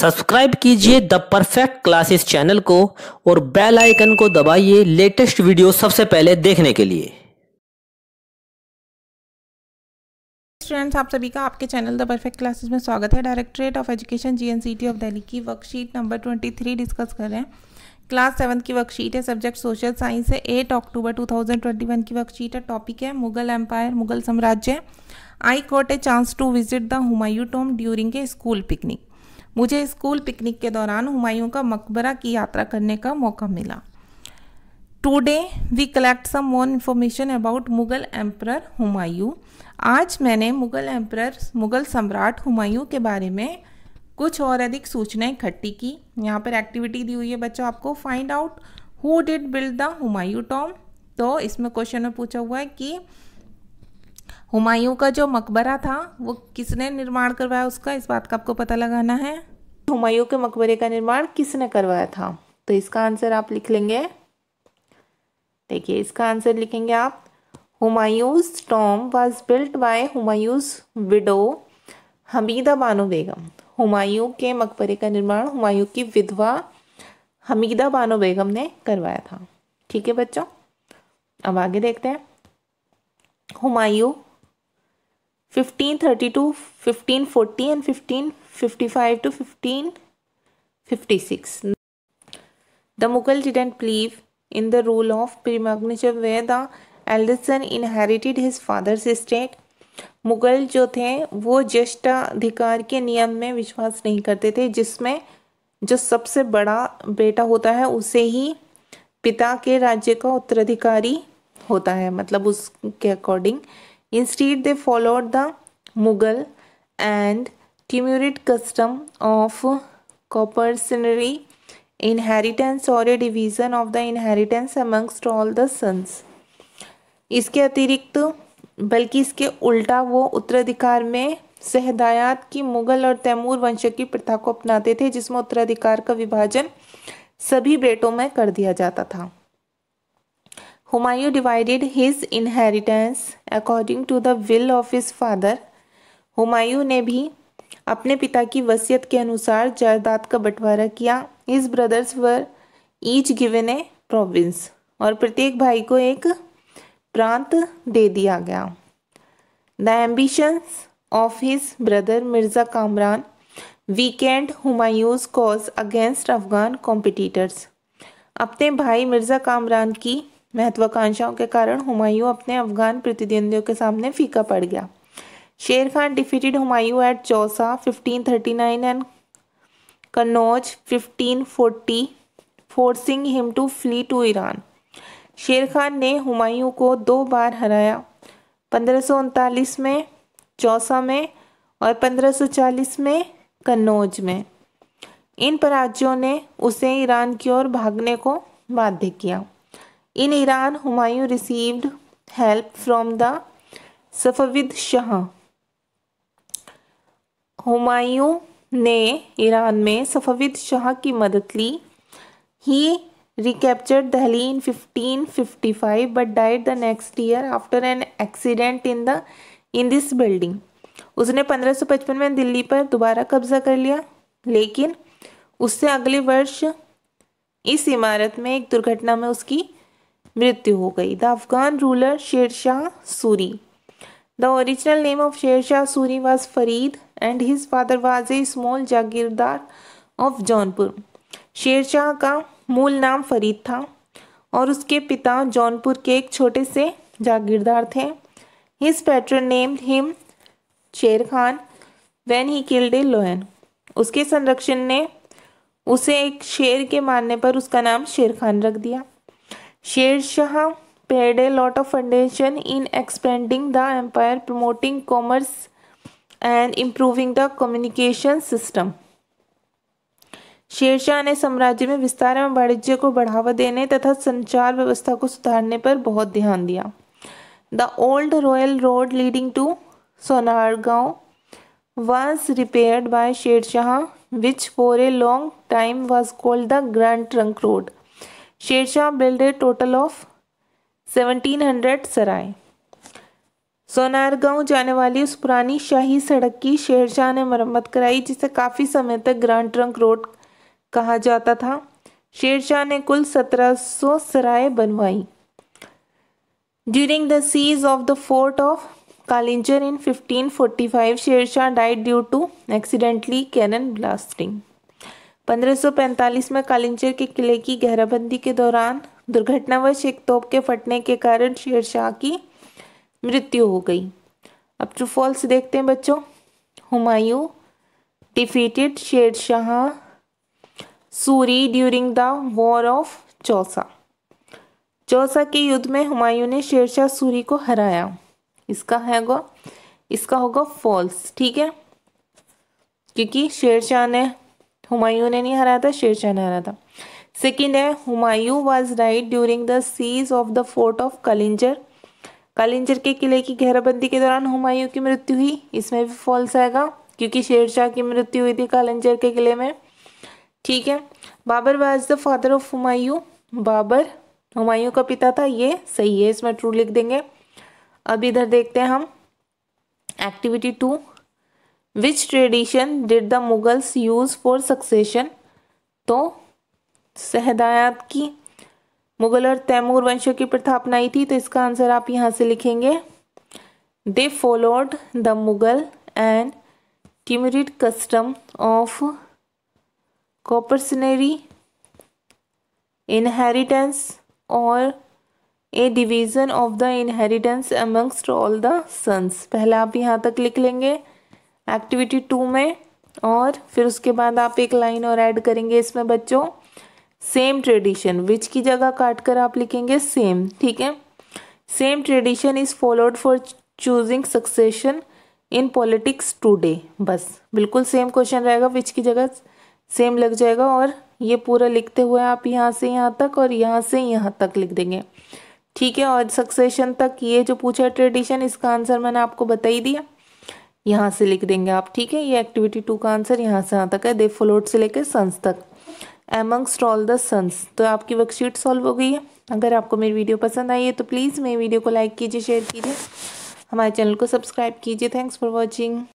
Subscribe कीजिए the perfect classes channel को और बेल आइकन को दबाइए लेटेस्ट वीडियो सबसे पहले देखने के लिए। स्टूडेंट्स, आप सभी का आपके चैनल द परफेक्ट क्लासेस में स्वागत है। Directorate of education GNCT of Delhi की वर्कशीट नंबर 23 डिस्कस कर रहे हैं। क्लास 7 की वर्कशीट है, सब्जेक्ट सोशल साइंस है। 8 अक्टूबर 2021 की वर्कशीट है। टॉपिक है मुगल एम्पायर, मुगल साम्राज्य। I got a chance to visit the Humayun tomb during a school picnic. मुझे स्कूल पिकनिक के दौरान हुमायूं का मकबरा की यात्रा करने का मौका मिला। Today we collect some more information about Mughal emperor Humayun. आज मैंने मुगल सम्राट हुमायूं के बारे में कुछ और अधिक सूचनाएं इकट्ठी की। यहाँ पर एक्टिविटी दी हुई है बच्चों आपको, find out who did build the Humayun Tom. तो इसमें क्वेश्चन में पूछा हुआ है कि हुमायूं का जो मकबरा था वो किसने निर्माण करवाया, उसका इस बात का आपको पता लगाना है। हुमायूं के मकबरे का निर्माण किसने करवाया था, तो इसका आंसर आप लिख लेंगे। देखिए इसका आंसर लिखेंगे आप, Humayun's tomb was built by Humayun's widow Hamida Bano Begum. हुमायूं के मकबरे का निर्माण हुमायूं की विधवा हमीदा बानो बेगम ने करवाया था। ठीक है बच्चों, अब आगे देखते हैं। Humayun 1530 to 1540 and 1555 to 1556. The Mughal didn't believe in the rule of primogeniture where the eldest son inherited his father's estate. Mughal जो थे वो ज्येष्ठाधिकार के नियम में विश्वास नहीं करते थे, जिसमें जो सबसे बड़ा बेटा होता है उसे ही पिता के राज्य का उत्तराधिकारी होता है, मतलब उसके according. Instead, they followed the Mughal and Timurid custom of coparcenary inheritance or a division of the inheritance amongst all the sons. इसके अतिरिक्त बल्कि इसके उल्टा वो उत्तराधिकार में सहदायात की मुगल और तैमूर वंश की प्रथा को अपनाते थे, जिसमें उत्तराधिकार का विभाजन सभी बेटों में कर दिया जाता था। Humayun divided his inheritance according to the will of his father. Humayun ने भी अपने पिता की वसीयत के अनुसार जायदाद का बंटवारा किया। His brothers were each given a province. और प्रत्येक भाई को एक प्रांत दे दिया गया। The ambitions of his brother Mirza Kamran weakened हुमायूं's cause against Afghan competitors. अपने भाई मिर्जा कामरान की महत्वाकांक्षाओं के कारण हुमायूं अपने अफगान प्रतिद्वंदियों के सामने फीका पड़ गया। Sher Khan defeated Humayun at Chausa 1539 and Kannauj 1540 forcing him to flee to Iran. Sher Khan ने हुमायूं को 2 बार हराया, 1539 में चौसा में और 1540 में कन्नौज में। इन पराजयों ने उसे ईरान की ओर भागने को बाध्य किया। In Iran, Humayun received help from the Safavid Shah. Humayun ने ईरान में सफविद शाह की मदद ली। He recaptured Delhi in 1555 but died the next year after an accident in this building. उसने 1555 में दिल्ली पर दोबारा कब्जा कर लिया, लेकिन उससे अगले वर्ष इस इमारत में एक दुर्घटना में उसकी मृत्यु हो गई। The Afghan ruler Sher Shah Suri. The original name of Sher Shah Suri was Farid and his father was a small jagirdar of Jaunpur. Sher Shah का मूल नाम फरीद था और उसके पिता जौनपुर के एक छोटे से जागीरदार थे। His pattern named him Sher Khan when he killed a lion. उसके संरक्षण ने उसे एक शेर के मारने पर उसका नाम शेर खान रख दिया। Sher paid a lot of attention in expanding the empire, promoting commerce and improving the communication system. Sher Shah ने साम्राज्य में विस्तार एवं वाणिज्य को बढ़ावा देने तथा संचार व्यवस्था को सुधारने पर बहुत ध्यान दिया। The old royal road leading to Sonargaon was repaired by Sher which for a long time was called the Grand Trunk Road. Sher Shah build a total of 1700 sarai. Sonargaon जाने वाली उस पुरानी शाही सड़क की शेरशाह ने मरम्मत कराई, जिसे काफी समय तक ग्रैंड ट्रंक रोड कहा जाता था। शेरशाह ने कुल 1700 सराय बनवाई। During the siege of the fort of Kalinjar in 1545 Sher Shah died due to accidentally cannon blasting. 1545 में कालिंजर के किले की घेराबंदी के दौरान दुर्घटनावश एक तोप के फटने के कारण शेरशाह की मृत्यु हो गई। अब ट्रू फॉल्स देखते हैं बच्चों। Humayun defeated Sher Shah Suri during the war of Chausa. Chausa के युद्ध में हुमायूं ने शेरशाह सूरी को हराया। इसका होगा फॉल्स, ठीक है, क्योंकि हुमायूं ने नहीं हराया था, शेरशाह ने हराया था। सेकंड है Humayun was died during the siege of the fort of Kalinjar. Kalinjar के किले की घेराबंदी के दौरान हुमायूं की मृत्यु हुई। इसमें भी फॉल्स आएगा, क्योंकि शेरशाह की मृत्यु हुई थी कालिंजर के किले में, ठीक है। Babur was the father of Humayun. Babur Humayun का पिता था, ये सही है, इसमें ट्रू लिख देंगे। अब इधर देखते हैं हम activity 2। Which tradition did the Mughals use for succession. तो शहदायात की मुगल और तैमूर वंशों की प्रथा अपनाई थी, तो इसका आंसर आप यहाँ से लिखेंगे। They followed the Mughal and Timurid custom of coparcenary inheritance और a division of the inheritance amongst all the sons. पहले आप यहाँ तक लिख लेंगे एक्टिविटी 2 में, और फिर उसके बाद आप एक लाइन और ऐड करेंगे इसमें बच्चों। सेम ट्रेडिशन, विच की जगह काट कर आप लिखेंगे सेम, ठीक है। Same tradition is followed for choosing succession in politics today. बस बिल्कुल सेम क्वेश्चन रहेगा, विच की जगह सेम लग जाएगा, और ये पूरा लिखते हुए आप यहाँ से यहाँ तक और यहाँ से यहाँ तक लिख देंगे, ठीक है। और सक्सेशन तक ये जो पूछा ट्रेडिशन, इसका आंसर मैंने आपको बता ही दिया, यहाँ से लिख देंगे आप, ठीक है। ये एक्टिविटी 2 का आंसर यहाँ से यहाँ तक है, दे फॉलोड से लेकर सन्स तक, एमंगस्ट ऑल द सन्स। तो आपकी वर्कशीट सॉल्व हो गई है। अगर आपको मेरी वीडियो पसंद आई है तो प्लीज़ मेरी वीडियो को लाइक कीजिए, शेयर कीजिए, हमारे चैनल को सब्सक्राइब कीजिए। Thanks for watching.